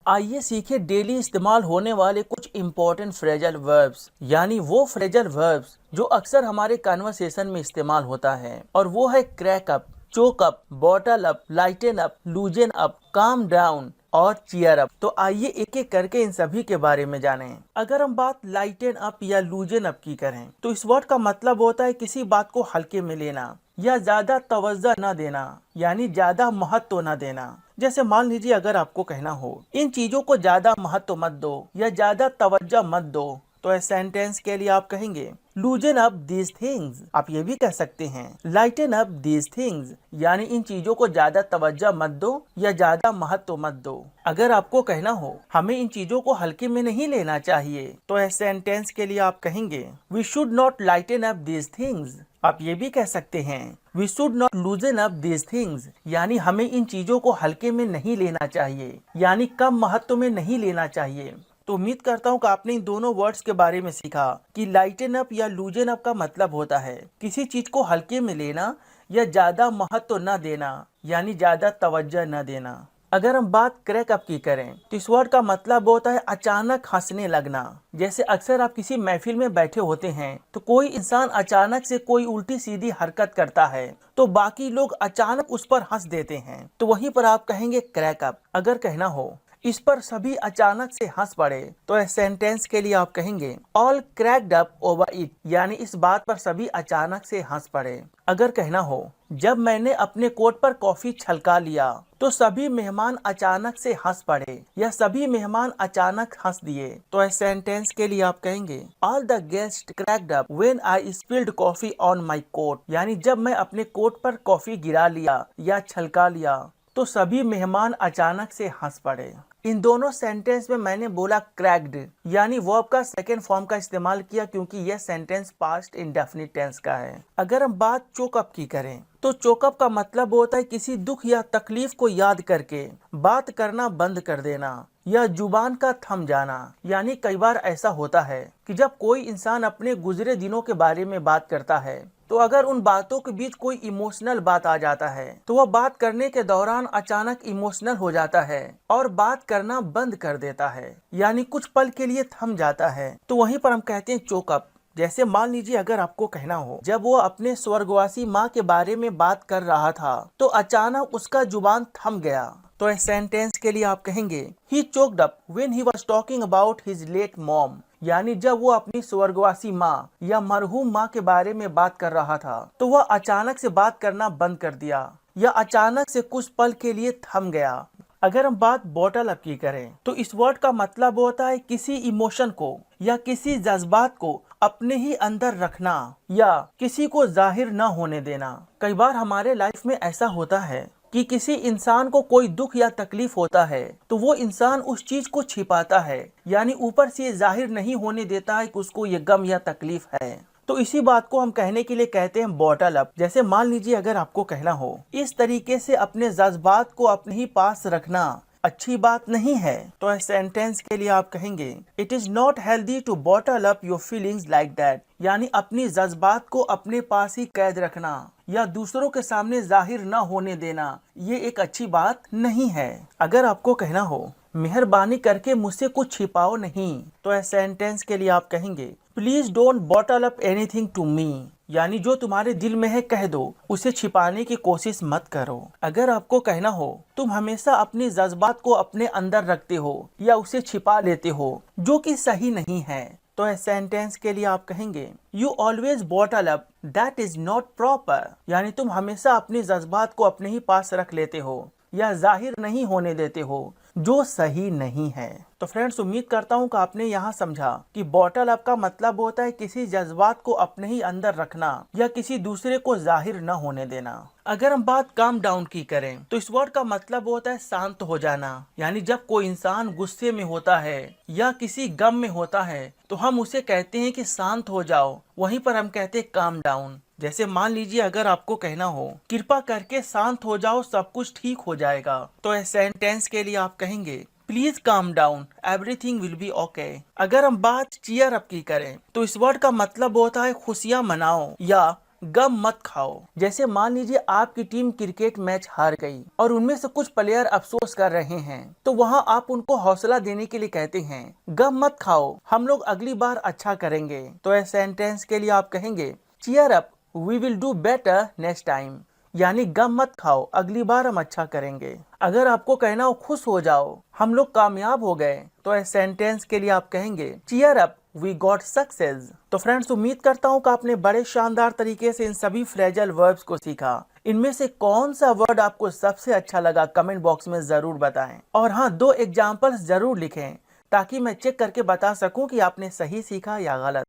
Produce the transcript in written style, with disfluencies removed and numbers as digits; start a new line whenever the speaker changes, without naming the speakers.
आइए सीखे डेली इस्तेमाल होने वाले कुछ इम्पोर्टेंट फ्रेजल वर्ब्स, यानी वो फ्रेजल वर्ब्स जो अक्सर हमारे कन्वर्सेशन में इस्तेमाल होता है। और वो है crack up, choke up, bottle up, lighten up, loosen up, calm down और चीयर अप। तो आइए एक एक करके इन सभी के बारे में जानें। अगर हम बात लाइटन अप या लूजन अप की करें तो इस वर्ड का मतलब होता है किसी बात को हल्के में लेना या ज्यादा तवज्जो न देना, यानी ज्यादा महत्व न देना। जैसे मान लीजिए अगर आपको कहना हो इन चीजों को ज्यादा महत्व मत दो या ज्यादा तवज्जो मत दो, तो इस सेंटेंस के लिए आप कहेंगे लूजन अप दीज थिंग्स। आप ये भी कह सकते हैं लाइटन अप दीज थिंग्स, यानी इन चीजों को ज्यादा तवज्जो मत दो या ज्यादा महत्व मत दो। अगर आपको कहना हो हमें इन चीजों को हल्के में नहीं लेना चाहिए, तो इस सेंटेंस के लिए आप कहेंगे we should not lighten up these things. आप ये भी कह सकते हैं we should not loosen up these things, यानी हमें इन चीजों को हल्के में नहीं लेना चाहिए, यानी कम महत्व में नहीं लेना चाहिए। तो उम्मीद करता हूँ कि आपने इन दोनों वर्ड्स के बारे में सीखा कि लाइटन अप या लूजन अप का मतलब होता है किसी चीज को हल्के में लेना या ज्यादा महत्व न देना, यानी ज्यादा तवज्जो न देना। अगर हम बात क्रैक अप की करें तो इस वर्ड का मतलब होता है अचानक हंसने लगना। जैसे अक्सर आप किसी महफिल में बैठे होते हैं तो कोई इंसान अचानक से कोई उल्टी सीधी हरकत करता है तो बाकी लोग अचानक उस पर हंस देते हैं, तो वहीं पर आप कहेंगे क्रैक अप। अगर कहना हो इस पर सभी अचानक से हंस पड़े, तो इस सेंटेंस के लिए आप कहेंगे all cracked up over it, यानी इस बात पर सभी अचानक से हंस पड़े। अगर कहना हो जब मैंने अपने कोट पर कॉफी छलका लिया तो सभी मेहमान अचानक से हंस पड़े या सभी मेहमान अचानक हंस दिए, तो इस सेंटेंस के लिए आप कहेंगे all the guest cracked up when I spilled coffee on my coat, यानी जब मैं अपने कोट पर कॉफी गिरा लिया या छलका लिया तो सभी मेहमान अचानक से हंस पड़े। इन दोनों सेंटेंस में मैंने बोला क्रैक्ड, यानी वर्ब का सेकेंड फॉर्म का इस्तेमाल किया क्योंकि यह सेंटेंस पास्ट इंडेफिनिट टेंस का है। अगर हम बात चोकअप की करें तो चोकअप का मतलब होता है किसी दुख या तकलीफ को याद करके बात करना बंद कर देना या जुबान का थम जाना। यानी कई बार ऐसा होता है कि जब कोई इंसान अपने गुजरे दिनों के बारे में बात करता है तो अगर उन बातों के बीच कोई इमोशनल बात आ जाता है तो वह बात करने के दौरान अचानक इमोशनल हो जाता है और बात करना बंद कर देता है, यानी कुछ पल के लिए थम जाता है। तो वहीं पर हम कहते हैं चोकअप। जैसे मान लीजिए अगर आपको कहना हो जब वो अपने स्वर्गवासी माँ के बारे में बात कर रहा था तो अचानक उसका जुबान थम गया, तो इस सेंटेंस के लिए आप कहेंगे ही choked up when he was talking about his late mom, यानी जब वो अपनी स्वर्गवासी माँ या मरहूम माँ के बारे में बात कर रहा था तो वह अचानक से बात करना बंद कर दिया या अचानक से कुछ पल के लिए थम गया। अगर हम बात बॉटल अप की करें तो इस वर्ड का मतलब होता है किसी इमोशन को या किसी जज्बात को अपने ही अंदर रखना या किसी को जाहिर न होने देना। कई बार हमारे लाइफ में ऐसा होता है कि किसी इंसान को कोई दुख या तकलीफ होता है तो वो इंसान उस चीज को छिपाता है, यानी ऊपर से जाहिर नहीं होने देता है कि उसको ये गम या तकलीफ है। तो इसी बात को हम कहने के लिए कहते हैं बॉटल अप। जैसे मान लीजिए अगर आपको कहना हो इस तरीके से अपने जज्बात को अपने ही पास रखना अच्छी बात नहीं है, तो इस सेंटेंस के लिए आप कहेंगे it is not healthy to bottle up your feelings like that, यानी अपनी जज्बात को अपने पास ही कैद रखना या दूसरों के सामने जाहिर न होने देना ये एक अच्छी बात नहीं है। अगर आपको कहना हो मेहरबानी करके मुझसे कुछ छिपाओ नहीं, तो इस सेंटेंस के लिए आप कहेंगे please don't bottle up anything to me, यानी जो तुम्हारे दिल में है कह दो, उसे छिपाने की कोशिश मत करो। अगर आपको कहना हो तुम हमेशा अपनी जज्बात को अपने अंदर रखते हो या उसे छिपा लेते हो जो कि सही नहीं है, तो इस सेंटेंस के लिए आप कहेंगे you always bottle up that is not proper, यानी तुम हमेशा अपने जज्बात को अपने ही पास रख लेते हो या जाहिर नहीं होने देते हो जो सही नहीं है। तो फ्रेंड्स उम्मीद करता हूँ कि आपने यहाँ समझा कि बॉटल अप का मतलब होता है किसी जज्बात को अपने ही अंदर रखना या किसी दूसरे को जाहिर न होने देना। अगर हम बात काम डाउन की करें तो इस वर्ड का मतलब होता है शांत हो जाना, यानी जब कोई इंसान गुस्से में होता है या किसी गम में होता है तो हम उसे कहते हैं कि शांत हो जाओ, वहीं पर हम कहते हैं काम डाउन। जैसे मान लीजिए अगर आपको कहना हो कृपा करके शांत हो जाओ सब कुछ ठीक हो जाएगा, तो इस सेंटेंस के लिए आप कहेंगे please calm down everything will be okay. अगर हम बात चीयर अप की करें तो इस वर्ड का मतलब होता है खुशियां मनाओ या गम मत खाओ। जैसे मान लीजिए आपकी टीम क्रिकेट मैच हार गई और उनमें से कुछ प्लेयर अफसोस कर रहे हैं, तो वहाँ आप उनको हौसला देने के लिए कहते हैं गम मत खाओ, हम लोग अगली बार अच्छा करेंगे। तो इस सेंटेंस के लिए आप कहेंगे cheer up, we will do better next time. यानी गम मत खाओ, अगली बार हम अच्छा करेंगे। अगर आपको कहना हो खुश हो जाओ, हम लोग कामयाब हो गए, तो इस सेंटेंस के लिए आप कहेंगे cheer up, we got success. तो फ्रेंड्स, उम्मीद करता हूँ कि आपने बड़े शानदार तरीके से इन सभी फ्रेजल वर्ब्स को सीखा। इनमें से कौन सा वर्ड आपको सबसे अच्छा लगा कमेंट बॉक्स में जरूर बताएं। और हाँ, 2 एग्जाम्पल्स जरूर लिखें ताकि मैं चेक करके बता सकूं कि आपने सही सीखा या गलत।